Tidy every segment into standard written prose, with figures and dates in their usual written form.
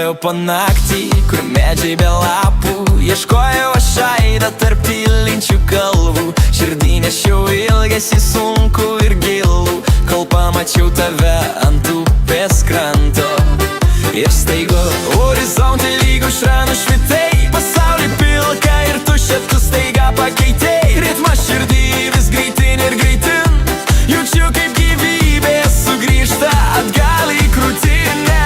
Ieškojau po naktį, kur medžiai be lapų, ieškojau aš aidą tarp tylinčių kalvų. Širdį nešiau ilgesį sunkų ir gilų, kol pamačiau tave ant upės kranto. Ir staiga horizonte lyg aušra nušvitai, pasaulį pilka ir tuščia tu staiga pakeitei. Ritmą širdį vis greitin ir greitin, jaučiu kaip gyvybė sugrįžta atgal į krūtinę.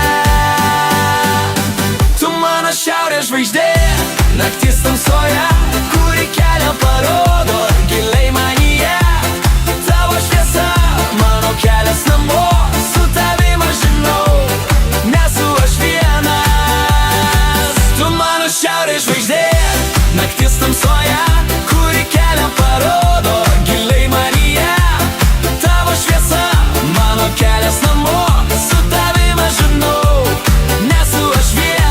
Tu mano šiaurės žvaigždė, naktis tamsoje, kuri kelią parodo giliai manyje. Tavo šviesa, mano kelias namo, su tavim aš žinau, nesu aš vienas. Tu mano šiaurės žvaigždė, naktis tamsoje, kuri kelią parodo giliai manyje. Tavo šviesa, mano kelias namo, su tavim aš žinau, nesu aš vienas.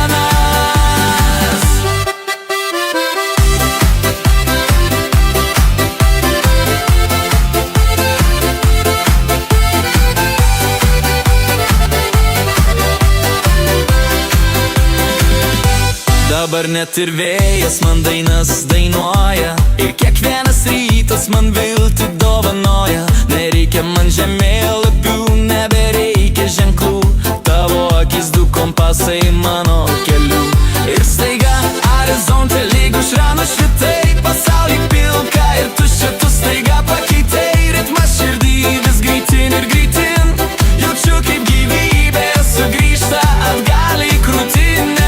Dabar net ir vėjas man dainas dainuoja, ir kiekvienas rytas man viltį dovanoja. Nereikia man žemėlapių, nebereikia ženklų, tavo akis du kompasai mano kelių. Ir staiga horizonte lyg aušra nušvitai, pasaulį pilka ir tuščia tu staiga pakeitei. Ritmas širdį vis greitin ir greitin, jaučiu kaip gyvybė sugrįžta atgal į krūtinę.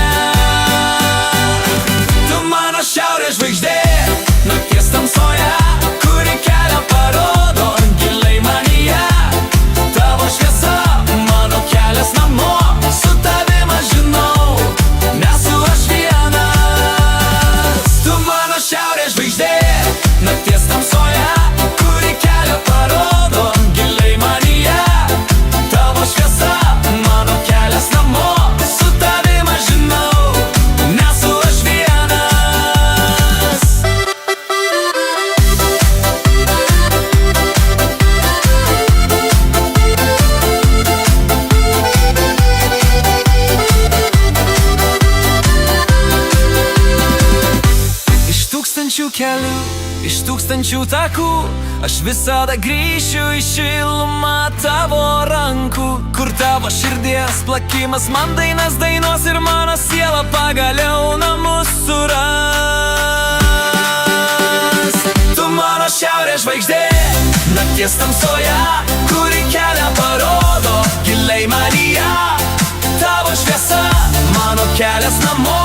Šiaurės žvaigždė, nakties tamsoje, kuri kelią parodo giliai manyje. Tavo šviesa, mano kelias namo, su tavim aš žinau, nesu aš vienas. Tu mano šiaurės žvaigždė, nakties tamsoje, kuri kelią parodo giliai manyje. Tavo šviesa, mano kelias namo, su tavim aš žinau, nesu aš vienas. Kelių, iš tūkstančių takų, aš visada grįšiu į šilumą tavo rankų, kur tavo širdies plakimas man dainas dainos ir mano siela pagaliau namus suras. Tu mano šiaurės žvaigždė, nakties tamsoje, kuri kelią parodo giliai manyje. Tavo šviesa, mano kelias namo,